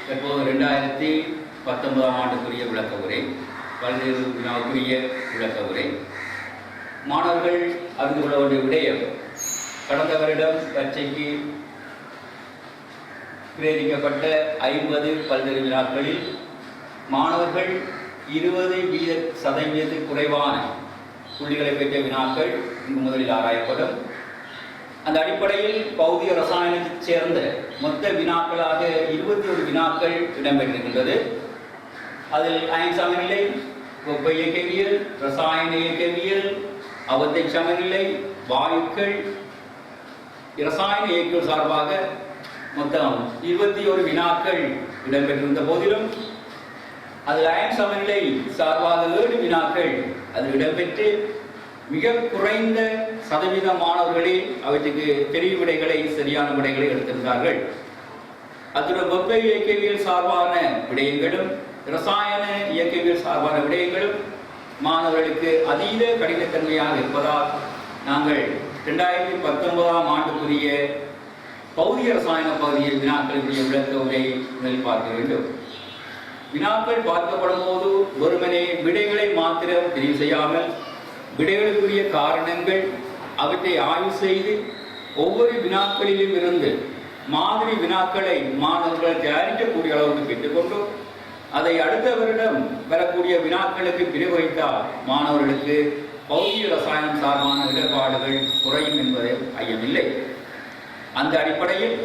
தற்போது 2019 ஆண்டுக்குரிய விளக்க உரை, பல்வேறு வினாவுக்குரிய விளக்க உரை. மாணவர்கள் அறிந்து கொள்ள வேண்டிய விடயம், கடந்த வருடம் பரீட்சைக்கு பிரேரிக்கப்பட்ட 50 பல்வேறு வினாக்களில் மாணவர்கள் 20% குறைவான புள்ளிகளை பெற்ற வினாக்கள் இங்கு முதலில் ஆராயப்படும். அந்த அடிப்படையில் பௌதிக ரசாயனத்தைச் சேர்ந்த மொத்த வினாக்களாக 21 வினாக்கள் இடம்பெற்றிருக்கின்றது. அதில் அயன் சமநிலை, வெப்ப இயக்கவியல், ரசாயன இயக்கவியல், அவத்தை சமநிலை, வாயுக்கள், ரசாயன இயக்கவியல் சார்பாக மொத்தம் 21 வினாக்கள் இடம்பெற்றிருந்த போதிலும் அதில் அயன் சமநிலை சார்பாக 7 வினாக்கள் அதில் இடம்பெற்று மிக குறைந்த சதவீத மாணவர்களே அவற்றுக்கு தெரிவு விடைகளை, சரியான விடைகளை எடுத்திருந்தார்கள். அத்துடன் வெப்ப இயக்கவியல் சார்பான விடயங்களும் ரசாயன இயக்கவியல் சார்பான விடயங்களும் மாணவர்களுக்கு அதீத கடினத்தன்மையாக இருப்பதால் நாங்கள் 2019 ஆண்டுக்குரிய பௌதிக ரசாயன பகுதியில் வினாக்களுக்குரிய விளக்க உரை முதலில் பார்க்க வேண்டும். வினாக்கள் பார்க்கப்படும் போது ஒருவனே விடைகளை மாத்திரம் தெரிவு செய்யாமல் விடைகளுக்குரிய காரணங்கள் அவற்றை ஆய்வு செய்து ஒவ்வொரு வினாக்களிலும் இருந்து மாதிரி வினாக்களை மாணவர்கள் தயாரிக்கக்கூடிய அளவுக்கு பெற்றுக்கொண்டு அதை அடுத்த வருடம் வரக்கூடிய வினாக்களுக்கு பிரயோகித்தால் மாணவர்களுக்கு பௌதிக ரசாயனம் சார்பான இடர்பாடுகள் குறையும் என்பதை ஐயமில்லை. அந்த அடிப்படையில்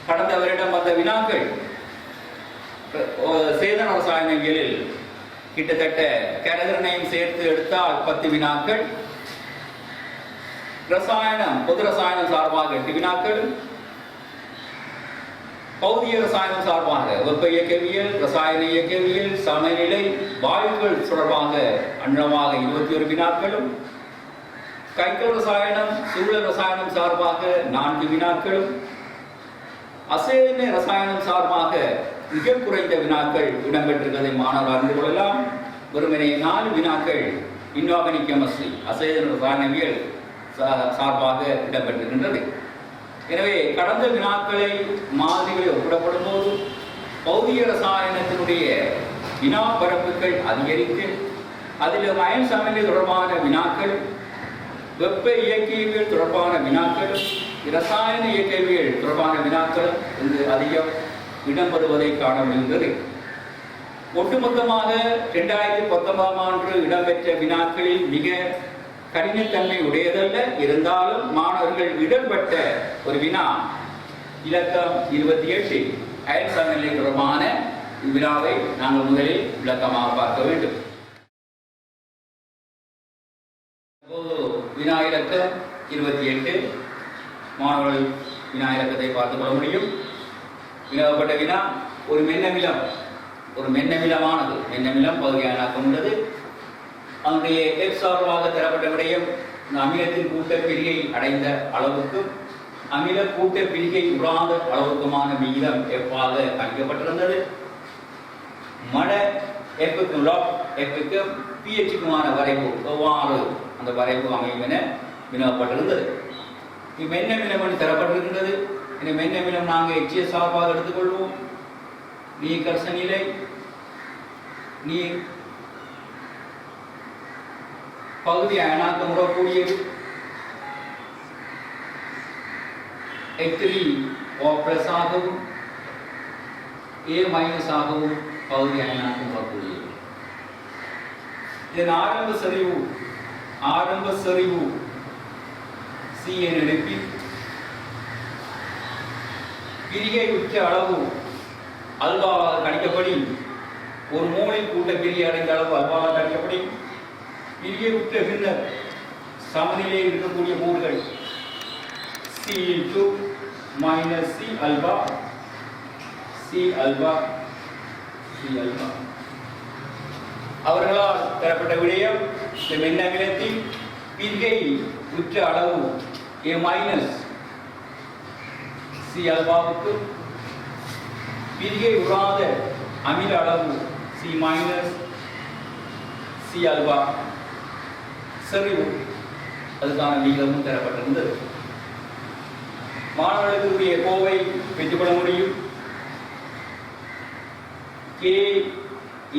கடந்த வருடம் வந்த வினாக்கள் சேதன ரசாயனங்களில் கிட்டத்தட்ட கரகரனையும் சேர்த்து எடுத்தால் 10 வினாக்கள், ரசாயனம் பொது ரசாயனம் சார்பாக 8 வினாக்கள், பௌதிக ரசாயனம் சார்பாக வெப்ப இயக்கவியல், ரசாயன இயக்கவியல், சமநிலை, வாயுக்கள் தொடர்பாக அன்னமாக 21 வினாக்களும், கைக்கல் ரசாயனம், சூழல் ரசாயனம் சார்பாக 4 வினாக்களும், அசேதன ரசாயனம் சார்பாக மிக குறைந்த வினாக்கள் இடம்பெற்றிருப்பதை மாணவர் அறிந்து கொள்ளலாம். வெறுமனே 4 வினாக்கள் இன்ஆர்கானிக் கெமிஸ்ட்ரி, அசேதன ரசாயனவியல் சார்பாக இடம்பெற்றிருக்கின்றது. எனவே கடந்த வினாக்களை மாதிரிகளை ஒப்பிடப்படும் போது பௌதிக ரசாயனத்தினுடைய வினா பரப்புகள் அதிகரித்து அதில் அயன் சமநிலை தொடர்பான வினாக்கள், வெப்ப இயக்கவியல் தொடர்பான வினாக்கள், இரசாயன இயக்கவியல் தொடர்பான வினாக்கள் இங்கு அதிகம் இடம்பெறுவதை காண முடிகின்றது. ஒட்டுமொத்தமாக 2019 ஆண்டு இடம்பெற்ற வினாக்களில் மிக கடினத்தன்மை உடையதல்ல. இருந்தாலும் மாணவர்கள் இடம்பெற்ற ஒரு வினா இலக்கம் 28 அயன் சமநிலை தொடர்பான வினாவை நாங்கள் முதலில் விளக்கமாக பார்க்க வேண்டும். வினா இலக்கம் 28 மாணவர்கள் வினா இலக்கத்தை பார்த்துக் கொள்ள முடியும். வினாவப்பட்ட வினா ஒரு மென்னமிலம், ஒரு மென்னமிலமானது, மென்னமிலம் பகுதி அயனாக்கம் உள்ளது. அதனுடைய எக்ஸ் சார்பாக தரப்பட்ட விடயம் அமிலத்தின் கூட்ட பிரிகை அடைந்த அளவுக்கும் அமில கூட்ட பிரிகை உறாத அளவுக்குமான விகிதம் எவ்வாக கணிக்கப்பட்டிருந்தது. மட எஃப்க்கு லாக் எஃப்க்கு பிஹெச்சுக்குமான வரைவு எவ்வாறு அந்த வரைவு அமையும் என வினவப்பட்டிருந்தது. மென்னமிலம் தரப்பட்டிருக்கின்றது. இந்த மென்னமிலம் நாங்கள் எச்சிஎஸ் சார்பாக எடுத்துக்கொள்வோம். நீர் கர்சநிலை, நீர் பகுதி அயனாக்கம் உறக்கூடியது, H3O+ ஆகவும் A- ஆகவும் பகுதி அயனாக்கம் உறக்கூடியது. இதன் ஆரம்ப செறிவு C என எழுப்பி பிரிகை உச்ச அளவு அல்பாவாக கணிக்கப்படி ஒரு மோலில் கூட்ட பிரிகை அடைந்த அளவு அல்பாவாக கணிக்கப்படி பிரிகை உற்ற பின்னர் சமநிலையில் இருக்கக்கூடிய மோல்கள் C - C alpha C alpha C alpha. அவர்களால் பெறப்பட்ட விடயம் இந்த மென்னமிலத்தின் பிரிகை உச்ச அளவு A- C அல்பாவுக்கு பிரிகை உறாத அமில அளவு C- C அல்பா செறிவு அதுக்கான விகிதமும் தரப்பட்டிருந்தது. மாணவர்களுக்கு கோவை பெற்றுக்கொள்ள முடியும். k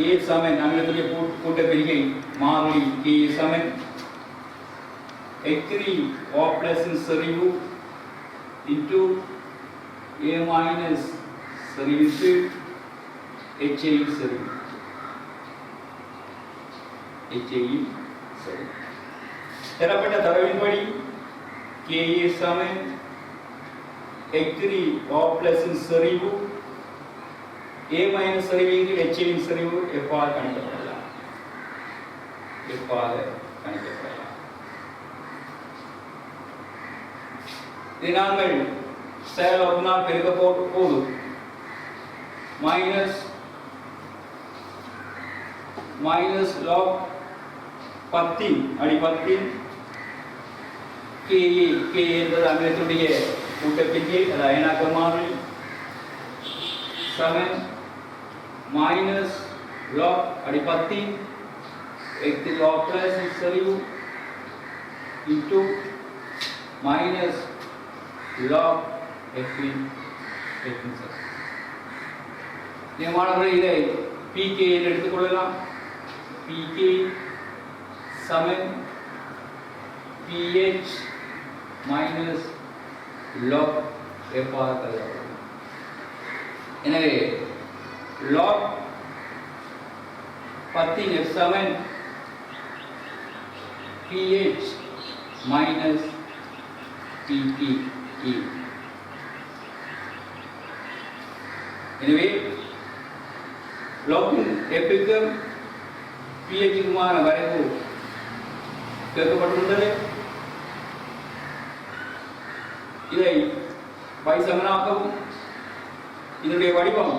a சமன் நம்மளுடைய கூட்ட பிரிகை மாறிலி k சமன் x3 o plus இன் செறிவு into a minus செறிவுக்கு HA செறிவு HA செறிவு தரப்பட்ட தரவின்படி k a Saman x3 o plus இன் செறிவு a minus செறிவுக்கு HA இன் செறிவு எவ்வாறு கணிக்கப்படலாம் இதை நாங்கள் செயலால் பெருக்க போது மைனஸ் லாக் 10 அடி 10 k என்பது அமிலத்துடைய கூட்டப்பிரிகை அது அயனாக்க மாறிலி சமன் மைனஸ் லாக் அடி 10 x3 log plus செறிவு into மைனஸ் log x3 மாணவர்கள் இதை pk என்று எடுத்துக்கொள்ளலாம் pk சமன் pH மைனஸ் log f எனவே log 10 f சமன் pH minus ppe எனவே log f க்கு pH க்குமான வரைவு கேட்கப்பட்டுள்ளது இதை y சமனாகவும் இதனுடைய வடிவம்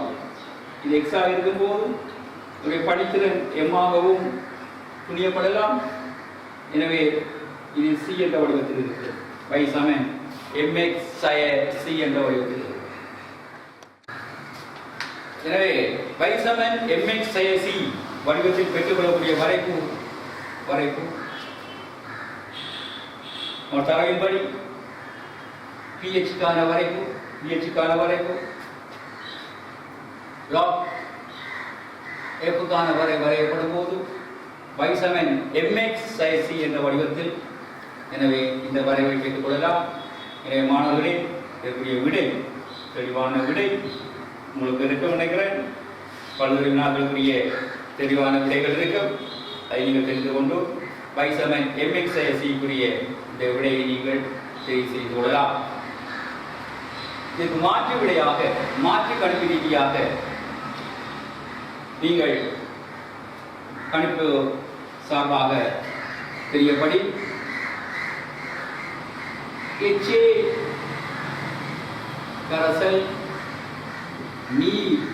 இது x ஆக இருக்கும்போது இதனுடைய படித்திறன் m ஆகவும் துணியப்படலாம் எனவே இது c என்ற வடிவத்தில் இருக்கிறது y சமன் mx c என்ற வடிவத்தில் இருக்கிறது எனவே y சமன் mx c வடிவத்தில் பெற்றுக்கொள்ளக்கூடிய வரைப்பு தரவின்படி pH க்கான வரைப்பு log f க்கான வரையப்படும் போது y சமன் mx c என்ற வடிவத்தில் எனவே இந்த வரைவை பெற்றுக் கொள்ளலாம் எனவே மாணவர்களே இதற்குரிய விடை தெளிவான விடை உங்களுக்கு இருக்க நினைக்கிறேன் பல்வேறு வினாக்களுக்குரிய தெளிவான விடைகள் இருக்கும் அதை நீங்கள் தெரிந்து கொண்டு y சமன் mx c க்குரிய இந்த விடையை நீங்கள் தெரிவு செய்து கொள்ளலாம் இதற்கு மாற்று விடையாக மாற்று கணிப்பு ரீதியாக நீங்கள் கணிப்பு சார்பாக தெரியபடி HA கரைசல் நீர்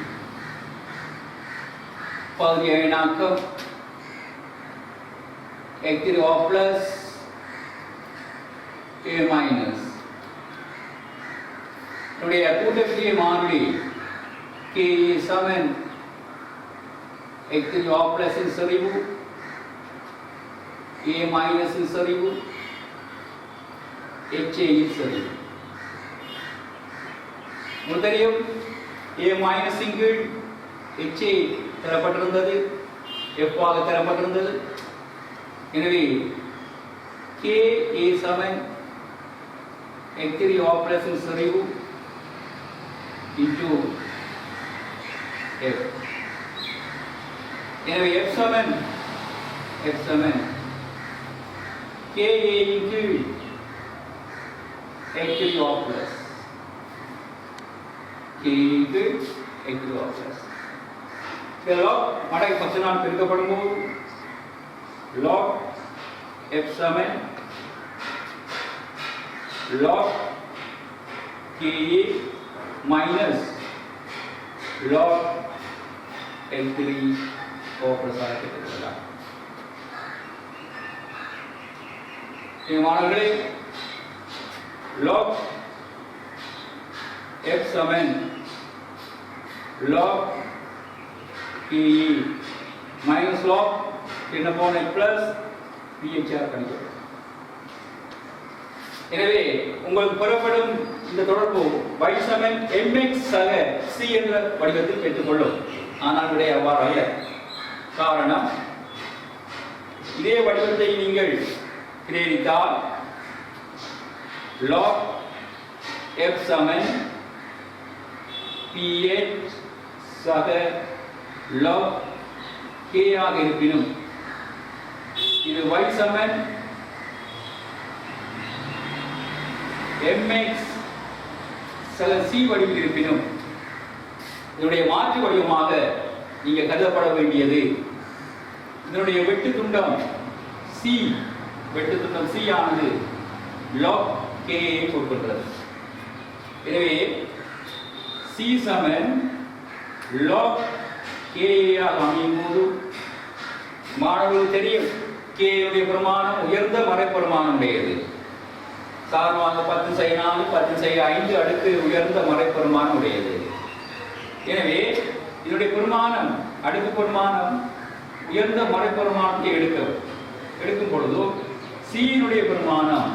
பகுதி அயனாக்கம் H3O plus A minus நம்முடைய கூட்டப்பிரிகை மாறிலி k சமன் H3O plus இன் செறிவு A minus இன் செறிவு HA இன் செறிவு முதலியம் A minus இன் கீழ் HA தரப்பட்டிருந்தது F ஆக தரப்பட்டிருந்தது எனவே k A Saman H3O plus இன் செறிவு into F எனவே F சமன் k A இன் கீழ் H3O plus k இன் கீழ் H3O plus log மடக்கை பச்சனால் பெருக்கப்படும் போது log f சமன் log ka minus log L3O plus ஆக கிடைக்கலாம். மாணவர்களே log f சமன் log ke minus log n upon x plus phr கணிக்கப்படும். எனவே உங்களுக்கு பெறப்படும் இந்த தொடர்பு y சமன் mx சக c என்ற வடிவத்தில் பெற்றுக்கொள்ளும். ஆனால் விடை அவ்வாறு அல்ல. காரணம், இதே வடிவத்தை நீங்கள் பிரேரித்தால் log f சமன் ph சக log k ஆக இருப்பினும் இது y சமன் mx சக c வடிவில் இருப்பினும் இதனுடைய மாற்று வடிவமாக நீங்கள் கருதப்பட வேண்டியது இதனுடைய வெட்டு துண்டம் c ஆனது log k ஐ கொடுக்கின்றது. எனவே c சமன் log k ஆக அமையும் போது மாணவர்களுக்கு தெரியும் k உடைய பிரமாணம் உயர்ந்த மறைப்பெருமானம் உடையது. சார்பாக 10/4 10/5 அடுக்கு உயர்ந்த மறைப்பெருமானம் உடையது. எனவே இதனுடைய பெருமானம் அடுக்கு பெருமானம் உயர்ந்த மறைப்பெருமானத்தை எடுக்கும் பொழுது சீனுடைய பெருமானம்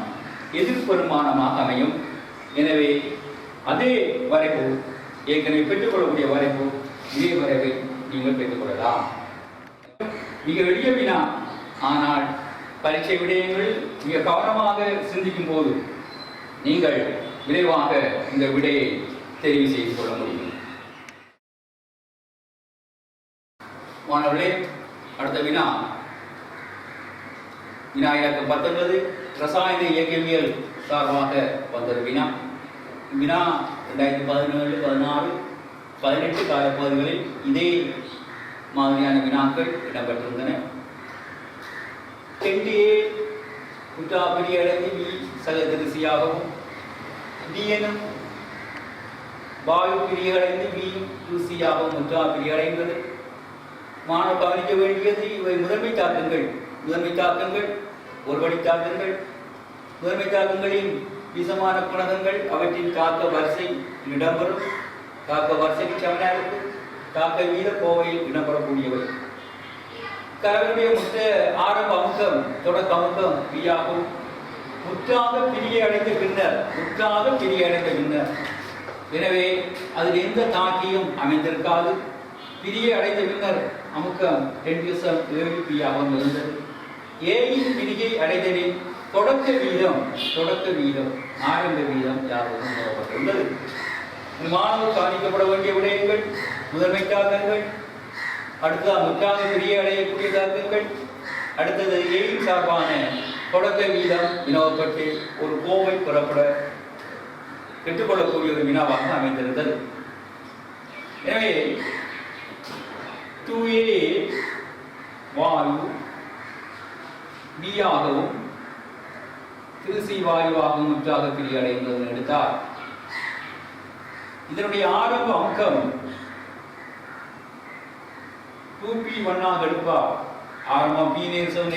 எதிர்பெருமானமாக அமையும். எனவே அதே வரைவு ஏற்கனவே பெற்றுக்கொள்ளக்கூடிய வரைவு இதே வரைவை நீங்கள் பெற்றுக்கொள்ளலாம். மிக எளிய வினா, ஆனால் பரீட்சை விடயங்கள் மிக கவனமாக சிந்திக்கும் போது நீங்கள் விரைவாக இந்த விடையை தெரிவு செய்து கொள்ள முடியும். மாணவர்களே, அடுத்த வினா இலக்கம் 19 ரசாயன இயக்கவியல் சார்பாக வந்த வினா. வினா 2017, 16, 18 காலப்பகுதிகளில் இதே மாதிரியான வினாக்கள் இடம்பெற்றிருந்தன. 10A குற்றா பிரியடைந்து B சக திருசியாகவும் D எனும் வாயு பிரியடைந்து B தூசியாகவும் முற்றா பிரியடைந்தது. மாணவர் கவனிக்க வேண்டியது இவை முதன்மை தாக்கங்கள் ஒரு வழி தாக்கங்கள். முதன்மை தாக்கங்களின் விஷமான குணகங்கள் அவற்றின் தாக்க வரிசை இடம்பெறும். தாக்க வரிசைக்கு சமனாக இருக்கும். தாக்க வீத கோவையில் இடம்பெறக்கூடியவை. கரனுடைய முற்ற ஆரம்ப அமுக்கம் தொடக்க அமுக்கம் B ஆகும். முற்றாக பிரிய அடைந்த பின்னர் எனவே அதில் எந்த தாக்கியும் அமைந்திருக்காது. பிரிய அடைந்த பின்னர் அமுக்கம் 10/7 P ஆகவும் இருந்தது. ஏயின் பிரிகை அடைதலின் தொடக்க வீதம் ஆரம்ப வீதம் யாரும் உணரப்பட்டுள்ளது. மாணவர் கவனிக்கப்பட வேண்டிய விடயங்கள் முதன்மை தாக்கங்கள், அடுத்தது முற்றாக பிரிய அடையக்கூடிய தாக்கங்கள், அடுத்தது ஏயின் சார்பான தொடக்க வீதம் வினவப்பட்டு ஒரு கோவை பெறப்பட பெற்றுக்கொள்ளக்கூடிய ஒரு வினாவாக அமைந்திருந்தது. எனவே 2A வாயு B ஆகவும் 3C வாயுவாகவும் முற்றாக பிரிய அடைந்தது எடுத்தால் இதனுடைய ஆரம்ப அமுக்கம் 2P1 ஆக எடுப்பார். ஆரம்பம் P நேசம்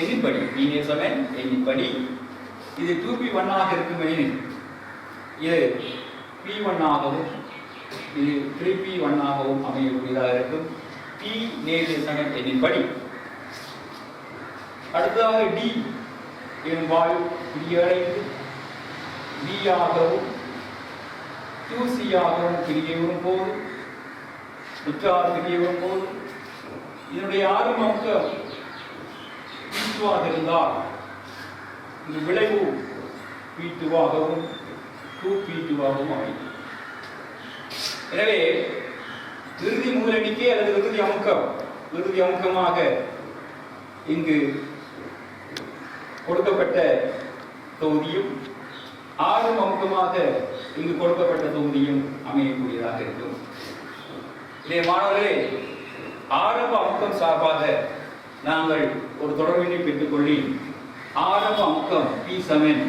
எண்ணிப்படி இது 2P1 ஆக இருக்கும் எனில் இது P1 ஆகவும் இது 3P1 ஆகவும் அமையக்கூடியதாக இருக்கும். P நேசம் எண்ணிப்படி. அடுத்ததாக D எனும் வாயு பிரியடைந்து B ஆகவும் 2C ஆகவும் பிரியவும் போது முற்றாக பிரியவும் போது இதனுடைய ஆரம்ப அமுக்கம் P2 ஆக இருந்தால் இந்த விளைவு P2 ஆகவும் 2P2 ஆகவும் அமையும். எனவே இறுதி மூல எண்ணிக்கை அல்லது இறுதி அமுக்கமாக இங்கு கொடுக்கப்பட்ட தொகுதியும் ஆரம்ப அமுக்கமாக இங்கு கொடுக்கப்பட்ட தொகுதியும் அமையக்கூடியதாக இருக்கும். இதே மாணவர்களே, ஆரம்ப அமுக்கம் சார்பாக நாங்கள் ஒரு தொடர்பினை பெற்றுக்கொள்ளி ஆரம்ப அமுக்கம் P சமன்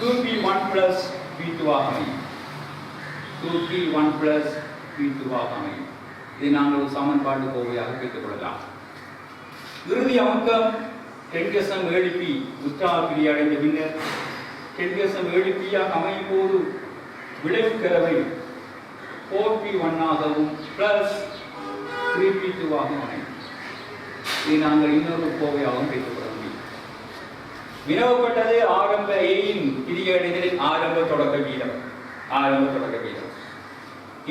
2P1 plus P2 ஆக அமையும். 2P1 plus P2 ஆக அமையும். இதை நாங்கள் ஒரு சமன்பாடு கோவையாக பெற்றுக்கொள்ளலாம். இறுதி அமுக்கம் 10/7 P முற்றாக பிரிய அடைந்த பின்னர் 10/7 P ஆக அமையும் போது விளைவு கலவை 4P1 ஆகவும் பிளஸ் 3P2 ஆகவும் அமையும். இதை நாங்கள் இன்னொரு கோவையாகவும் பெற்றுக்கொள்ள முடியும். வினவப்பட்டது ஆரம்ப ஏயின் பிரியணிதலின் ஆரம்ப தொடக்க வீதம்.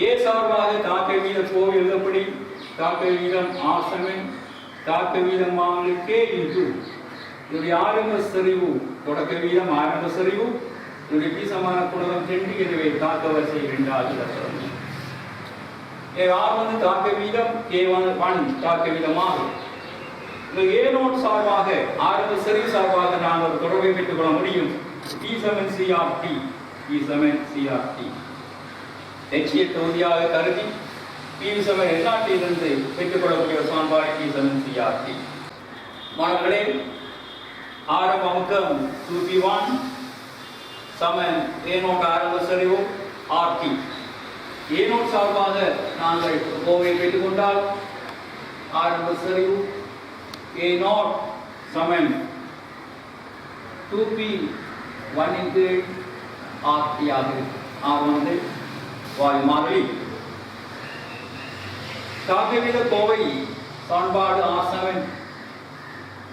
ஏ சார்பாக தாக்க வீதம் கோவை எழுதப்படி தாக்க வீதம் ஆசமன் தாக்க வீதம் கே இன்டு இதனுடைய ஆரம்ப செறிவு தொடக்க வீதம் ஆரம்ப செறிவு இதனுடைய பீசமான குணகம் 2 எனவே தாக்க வரிசை 2வது தத்துவம். ஆர் தாக்க வீதம் K1 தாக்க வீதமாகும். A0 சார்பாக ஆரம்ப செறிவு சார்பாக நாம் ஒரு தொடர்பை பெற்றுக் கொள்ள முடியும். P7CRT லட்சிய தொகுதியாக கருதி P7 எண்ணாட்டிலிருந்து பெற்றுக்கொள்ளக்கூடிய சமன்பாடு P7CRT. மாணவர்களே, ஆரம்ப அமுக்கம் 2P1 சமன் A0 ஆரம்ப செறிவு RT. A0 சார்பாக நாங்கள் கோவை பெற்றுக் கொண்டால் ஆரம்ப செறிவு A0 சமன் 2P1 into RT ஆகும். R வாயு மாறிலி. தாக்க வீத கோவை சமன்பாடு R7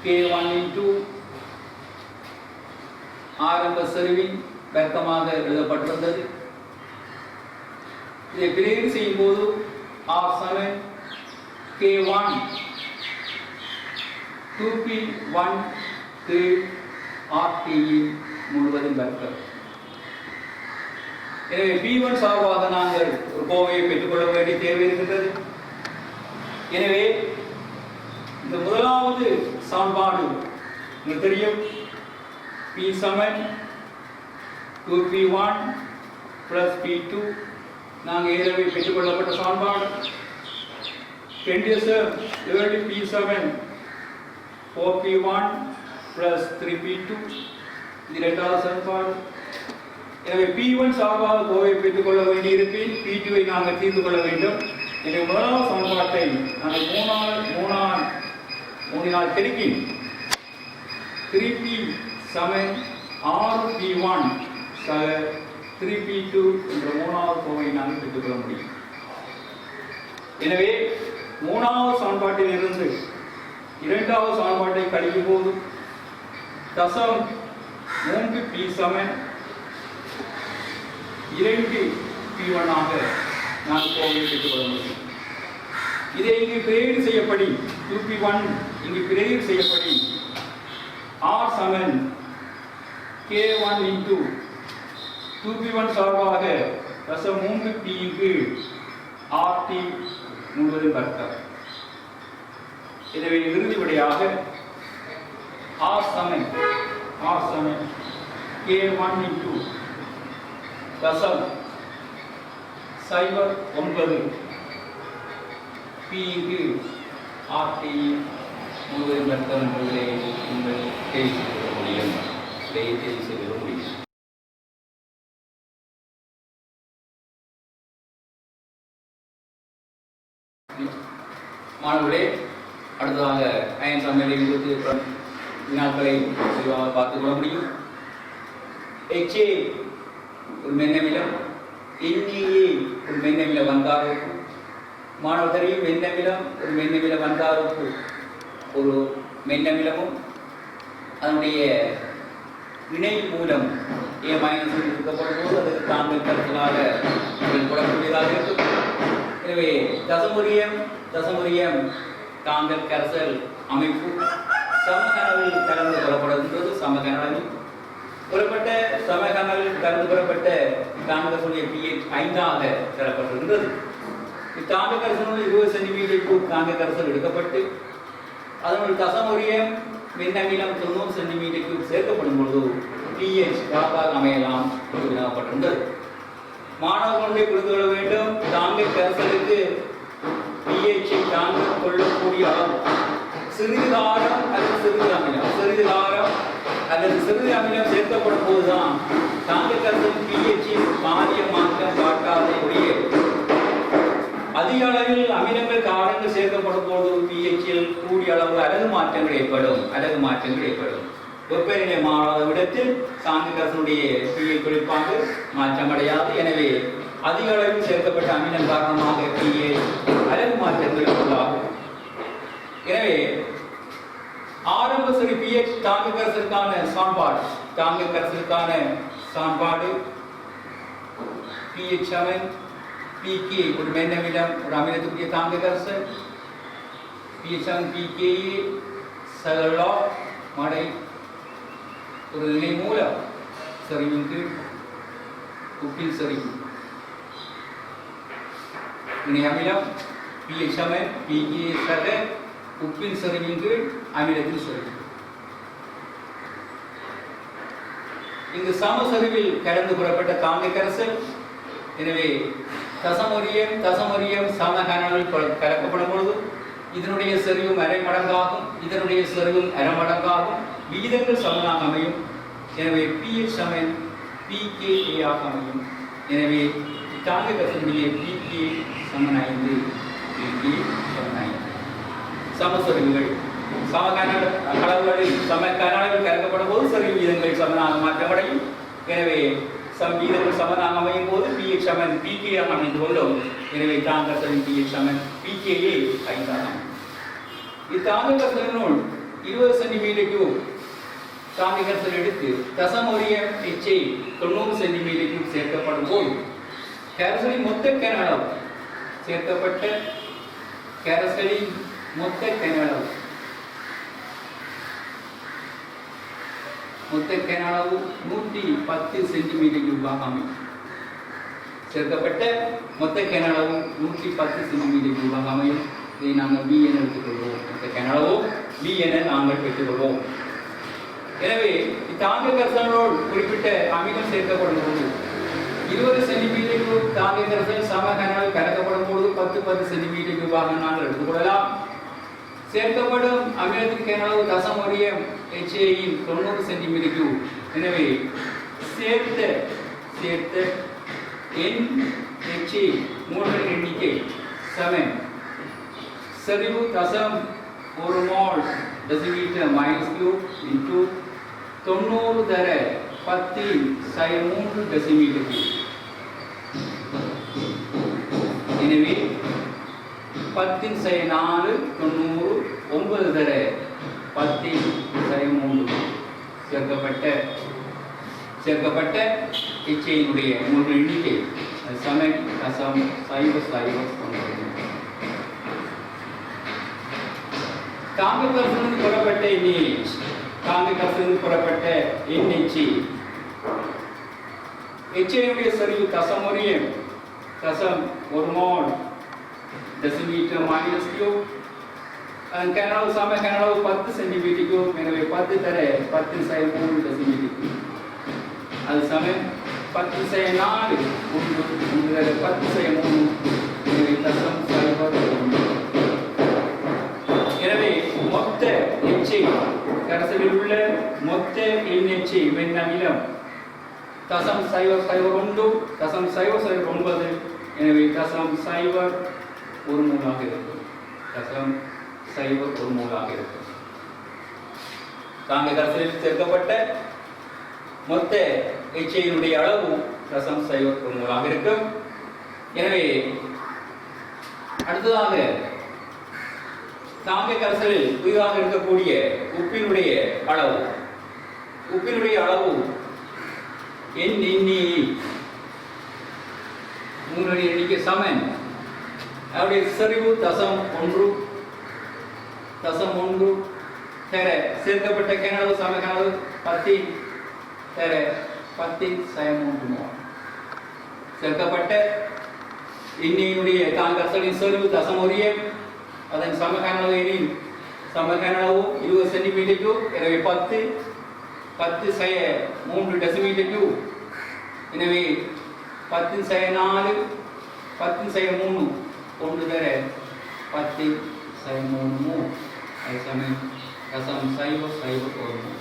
K1 into ஆரம்ப செறிவின் வர்க்கமாக எழுதப்பட்டிருந்தது. இதை பிரிவு செய்யும் போது R7 K1 2P1 RT முழுவதும் வர்க்கம். எனவே P1 சார்பாக நாங்கள் ஒரு கோவையை பெற்றுக்கொள்ள வேண்டிய தேவை இருக்கின்றது. எனவே இந்த முதலாவது சமன்பாடு உங்களுக்கு தெரியும். P7 2P1 plus P2 நாங்கள் ஏற்கனவே பெற்றுக்கொள்ளப்பட்ட சமன்பாடு. P7 4P1 plus 3P2 இது இரண்டாவது சமன்பாடு. எனவே P1 சார்பாக கோவை பெற்றுக் கொள்ள வேண்டியிருப்பின் P2 நாங்கள் தீர்த்து கொள்ள வேண்டும். எனவே முதலாவது சமன்பாட்டை நாங்கள் மூணினால் பெருக்கி 3P சமன் 6P1 3P2 என்ற மூணாவது கோவை நாங்கள் பெற்றுக்கொள்ள முடியும். எனவே மூணாவது சமன்பாட்டில் இருந்து இரண்டாவது சமன்பாட்டை கழிக்கும் போது தசம் 3P சமன் 2P1 ஆக நான் கோவையை பெற்றுக்கொள்ள முடியும். இதை இங்கு பிரேடு செய்யப்படி 2P1 இங்கு பிரேடு செய்யப்படி R சமன் K1 into 2P1 சார்பாக தசம் 3P இங்கு RT முழுவதும் வர்க்கம். எனவே இறுதி விடையாக R சமன் K1 into தசம் 09 P இங்கு RT முழுவதும் வர்க்கம் என்பதை நீங்கள் தேர்வு செய்ய முடியும். மாணவர்களே, அடுத்ததாக அயன் சமையலை குறித்து வினாக்களை விரிவாக பார்த்துக் கொள்ள முடியும். HA ஒரு மென்னமிலம், NEA ஒரு மென்னமில வந்தாரோப்பு. மாணவர் தெரியும், மென்னமிலம் ஒரு மென்னமில வந்தாரோப்பு ஒரு மென்னமிலமும் அதனுடைய இணை மூலம் A- இருக்கப்படும் போது அதுக்கு தாங்கள் கருத்தலாக கொள்ளக்கூடியதாக இருக்கும். எனவே தசமுரியம் தாங்கள் கரசல் அமைப்பு சமகனவில் கலந்து கொள்ளப்படுகின்றது. சமகனவில் புறப்பட்ட சமகனவில் கலந்து கொள்ளப்பட்ட தாங்கக்கூடிய pH 5ஆக தரப்பட்டிருக்கின்றது. இத்தாங்க கரசல் 20 சென்டிமீட்டருக்கு தாங்க கரசல் எடுக்கப்பட்டு அதனுடைய தசமுரியம் மென்னமிலம் 90 சென்டிமீட்டருக்கு சேர்க்கப்படும் பொழுது pH காப்பாக அமையலாம் என்று வினவப்பட்டிருந்தது. மாணவர்களுடைய புரிந்து கொள்ள வேண்டும், தாங்க கரசலுக்கு pH தாங்கிக் கொள்ளக்கூடிய அளவு சிறிது காரம் அல்லது சிறிது அமிலம் சேர்க்கப்படும் போதுதான் தாங்க கரசல் pH பாரிய மாற்றம் காட்டாத உடைய அதிக அளவில் அமிலங்கள் காரங்கள் சேர்க்கப்படும் போது pH கூடிய அளவு அலகு மாற்றங்கள் ஏற்படும். வெப்பநிலை மாறாத விடத்தில் தாங்க கரசலுடைய pH குறிப்பாக மாற்றமடையாது. எனவே அதிக அளவில் சேர்க்கப்பட்ட அமிலம் காரணமாக pH அலகு மாற்றங்கள் உள்ளாகும். எனவே ஆரம்ப சரி pH தாங்க கரைசலுக்கான சான்பாடு pH சமன் pK ஒரு மென்னமிலம் ஒரு அமிலத்துக்குரிய தாங்க கரைசல் pH சமன் pKa சகலா மடை ஒரு நிலை மூலம் சரிவின் கீழ் உப்பில் சரிவு இணை அமிலம் pH சமன் pKa சக உப்பின் சரிவின் கீழ் அமிலத்தில் சரிவு. இங்கு சமசரிவில் கலந்து புறப்பட்ட தாங்க கரைசல். எனவே தசமரியம் சம கனவில் கலக்கப்படும் பொழுது இதனுடைய செறிவும் அரை மடங்காகும், இதனுடைய செறிவும் அரை மடங்காகும், விகிதங்கள் சமனாக அமையும். எனவே pH சமன் pKa ஆக அமையும். எனவே தாங்க கரைசலுடைய pKa சமன் 5 சமசரிவுகள் அளவுகளில் கலக்கப்படும் போது சரிவு விகிதங்கள் சமனாக மாற்றமடையும். எனவே விகிதங்கள் சமனாக அமையும் போது pH சமன் pKa அமைந்து கொள்ளும். எனவே தாங்க கரைசலின் pH சமன் pKa 5 ஆகும். இத்தாங்க கரைசலினுள் 20 சென்டிமீட்டர் தாங்க கரைசல் எடுத்து தசமரியம் HA 90 சென்டிமீட்டர் சேர்க்கப்படும் போது கரைசலின் மொத்த கன அளவு சேர்க்கப்பட்ட கரைசலின் மொத்த கன அளவு 110 சென்டிமீட்டர் கியூபாக அமையும். சேர்க்கப்பட்ட மொத்த கன அளவு 110 சென்டிமீட்டர் கியூபாக அமையும். இதை நாங்கள் B என எடுத்துக்கொள்வோம். மொத்த கன அளவு B என நாங்கள் பெற்றுக்கொள்வோம். எனவே தாங்க கரைசலோடு குறிப்பிட்ட அமிலம் சேர்க்கப்படும் போது 20 சென்டிமீட்டர் தாங்க கரைசல் சம கன அளவு கலக்கப்படும் போது 10 சென்டிமீட்டர் கியூபாக நாங்கள் எடுத்துக்கொள்ளலாம். சேர்க்கப்படும் அமிலத்தின் கன அளவு தசமரியம் HA இன் 90 சென்டிமீட்டர் கியூப். எனவே சேர்த்த NHA மூலங்களின் எண்ணிக்கை சமன் செறிவு தசம் 1 mole decimetre minus cube into 90 தர 10⁻³ டெசிமீட்டர் கியூப். எனவே 10⁻⁴ 90 9 தர 10⁻³ சேர்க்கப்பட்ட HAயினுடைய மூலங்களின் எண்ணிக்கை சமன் தசம் 0.009. தாங்க கரைசலிலிருந்து புறப்பட்ட NaH NHA HAயினுடைய சரிவு தசமரியம் தசம் 1 மோல் டெசிமீட்டர் மைனஸ் கியூப். அதன் கன அளவு சம கன அளவு 10 சென்டிமீட்டர் கியூப். எனவே 10 தர 10⁻³ டெசிமீட்டர் கியூப். அது சமன் 10⁻⁴ 1 தர 10⁻³ எனவே தசம் 0.1. எனவே மொத்த HA கரைசலில் உள்ள மொத்த NHA வெண்ணமிலம் தசம் 0.01 தசம் 0.09. எனவே தசம் 0.1 மோலாக இருக்கும். தசம் 0.1 மோலாக இருக்கும். தாங்க கரைசலில் சேர்க்கப்பட்ட மொத்த HAயினுடைய அளவு தசம் 0.1 மோலாக இருக்கும். எனவே அடுத்ததாக தாங்க கரைசலில் புதிதாக இருக்கக்கூடிய உப்பினுடைய அளவு NNE மூலங்களின் எண்ணிக்கை சமன் அவருடைய செறிவு தசம் 1 தர சேர்க்கப்பட்ட கன அளவு சம கன அளவு 10 தர 10⁻³ மோல். சேர்க்கப்பட்ட எண்ணெயினுடைய தாங்க கரைசலின் செறிவு தசமரியம் அதன் சம கன அளவு 20 சென்டிமீட்டர் கியூப். எனவே 10⁻³ டெசிமீட்டர் கியூப். எனவே 10⁻⁴ 10⁻³ 1 தர 10⁻³ மோல். அது சமன் தசம் 0.01.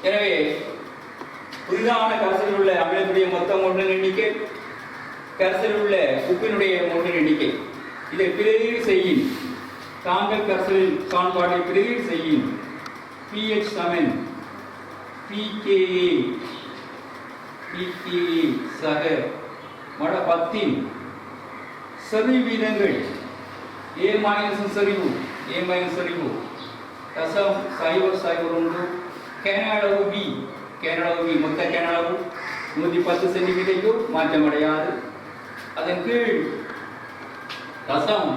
எனவே புதிதான கரைசலில் உள்ள அமிலத்துடைய மொத்த மோல்களின் எண்ணிக்கை கரைசலில் உள்ள உப்பினுடைய மோல்களின் எண்ணிக்கை. இதை பிரதியீடு செய்யும் தாங்க கரைசலில் சமன்பாட்டை பிரதியீடு செய்யும் pH சமன் pKa சக மட 10 செறிவு வீதங்கள் A- செறிவு தசம் சைபர் சைபர் ஒன்று கேனளவு பி மொத்த கேனளவு 110 சென்டிமீட்டருக்கு மாற்றமடையாது. அதன் கீழ் தசம்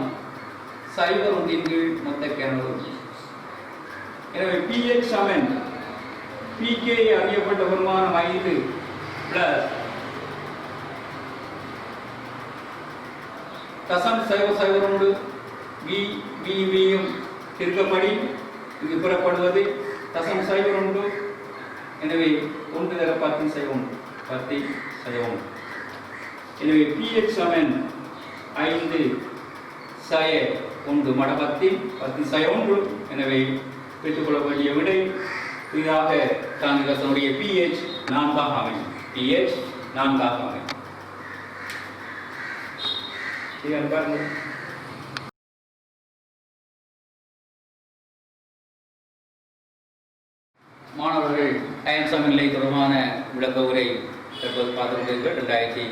சைபர் ஒன்றின் கீழ் மொத்த கேனளவு. எனவே pH சமன் pK அறியப்பட்ட பெருமானம் 5 பிளஸ் தசம் சைபர் சைபர் ஒன்று வியும் திருக்கப்படி இங்கு பெறப்படுவது தசம் சைபர் ஒன்று. எனவே 1 தர 10 சைபர் 10 சைபர். எனவே pH சமன் 5 சய 1 மட 10 சய 1. எனவே பெற்றுக்கொள்ள வேண்டிய விடை இதாக தானிகசனுடைய pH 4 அமையும். pH 4 அமையும். மாணவர்கள் அயன் சமநிலை தொடர்பான விளக்க உரை தற்போது பார்த்துக்கொண்டீர்கள். 2019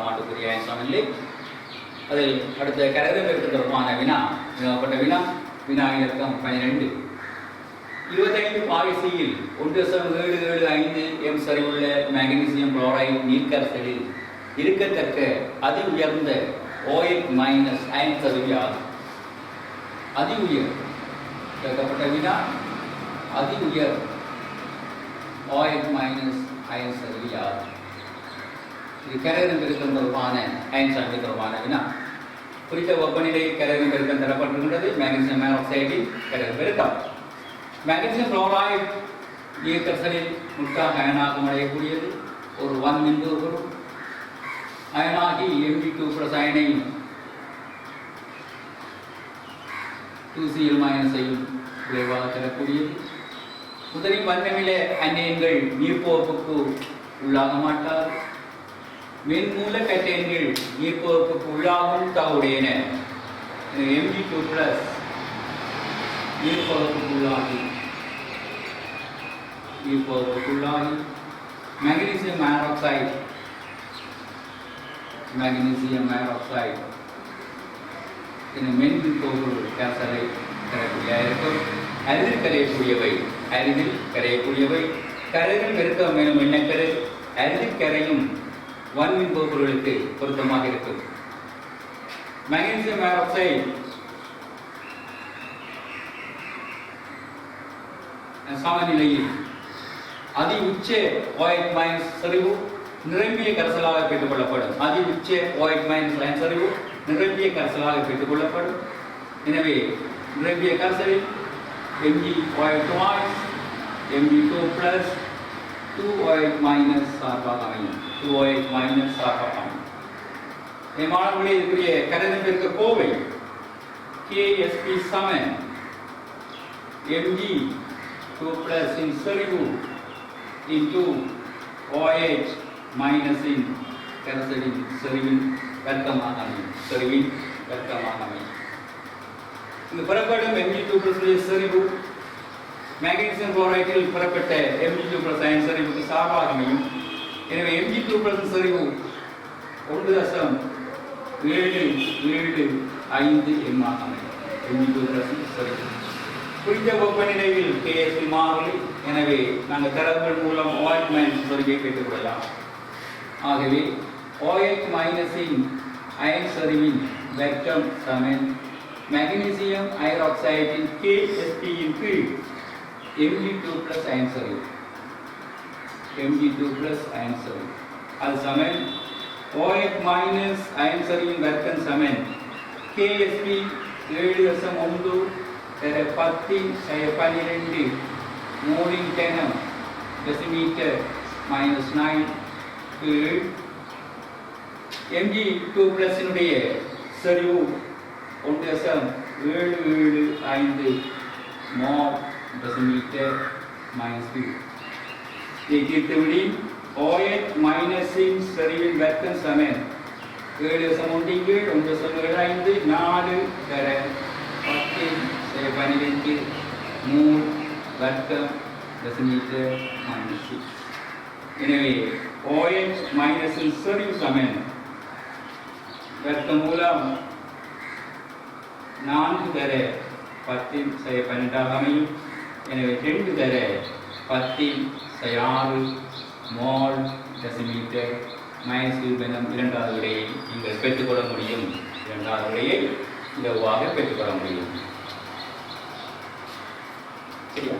ஆண்டுக்குரிய அயன் சமநிலை. அதில் அடுத்த கரகமிற்கு தொடர்பான வினாப்பட்ட வினா இலக்கம் 12. 25 பாரிசியில் 1.775 m சரிவுள்ள மேக்னீசியம் குளோரைடு நீர்க்கரசலில் இருக்கத்தக்க அதி உயர்ந்த OH மைனஸ் அயன் சரிவு யாது? அதி உயர் கேட்கப்பட்ட வினா அதி உயர் OH மைனஸ் அயன் சரிவு யாது? இது கரையினம் பெருக்கம் தொடர்பான அயன் சரிவு தொடர்பான வினா. குறித்த வெப்பநிலை கரையினம் பெருக்கம் தரப்பட்டிருக்கின்றது. மேக்னீசியம் ஆக்சைடின் கரையினம் பெருக்கம். மேக்னீசியம் குளோரைடு நீர்க்கரசலில் முற்றாக அயனாக்கம் அடையக்கூடியது. ஒரு 1 மின்பொருள் அயனாகி Mg2+ அயனை 2Cl- ஐயும் விளைவாக தரக்கூடியது. முதலில் வண்ணமில அந்நியங்கள் நீர்ப்போர்ப்புக்கு உள்ளாக மாட்டார். மென்மூல கட்டயங்கள் நீர்ப்போர்ப்புக்கு உள்ளாகும் தகுடையன. Mg2+ நீர்ப்போர்ப்புக்குள்ளாகி magnesium hydroxide மென்பின் பொருள் கேன்சரை தரக்கூடியதாக இருக்கும். அரிதில் கரையக்கூடியவை கரையில் பெருக்கம் மேலும் எண்ணக்கரை அரிதில் கரையும் வன்மின் பொருட்களுக்கு பொருத்தமாக இருக்கும். magnesium hydroxide சமநிலையில் அதி உச்ச OH- சரிவு நிரம்பிய கரைசலாக பெற்றுக் கொள்ளப்படும். அதி உச்ச OH- அயன் சரிவு நிரம்பிய கரைசலாக பெற்றுக் கொள்ளப்படும். எனவே நிரம்பிய கரைசலில் Mg2 Mg2+ 2OH- சார்பாக அமையும். 2OH- சார்பாக அமையும். மாணவர்களே இதுக்குரிய கரைதில் இருக்க கோவை KSP சமன் Mg2+ இன் சரிவு into OH- இன் கரைசலின் செறிவின் வர்க்கமாக அமையும். இங்கு பெறப்படும் Mg2+ செறிவு மேக்னீசியம் குளோரைடில் பெறப்பட்ட Mg2+ அயன் செறிவுக்கு சார்பாக அமையும். எனவே Mg2+ செறிவு 1.775 m அமையும். Mg2+ செறிவு குறித்த வெப்பநிலையில் KSP மாறிலி. எனவே நாங்கள் தரவுகள் மூலம் OH- செறிவை பெற்றுக்கொள்ளலாம். ஆகவே OH- இன் அயன் சரிவின் வெக்டம் சமன் magnesium hydroxide இன் KSP இன் கீழ் Mg2+ அயன் சரிவு. அது சமன் OH- அயன் சரிவின் வெக்டம் சமன் KSP 7.1 10 12 மோலின் டெனம் டெசிமீட்டர் -9 கீழ் Mg2+ செறிவு 1.775 மோல் டெசிமீட்டர் -3. இதை தீர்த்துவிடி OH- இன் செறிவின் வெக்டம் சமன் 7.1 கீழ் 1.75 4 தர 10 12 மூல் வர்க்கம் டெசிமீட்டர் -6. எனவே OH- இன் செறிவு சமன் வர்க்க மூலம் 4 தர 10/12 அமையும். எனவே 2 தர 10/6 மோல் டெசிமீட்டர் மைல்ஸ்கீழ்கனம் இரண்டாவது விடையை நீங்கள் பெற்றுக்கொள்ள முடியும். இரண்டாவது விடையை இலவாக பெற்றுக்கொள்ள முடியும். சரியா?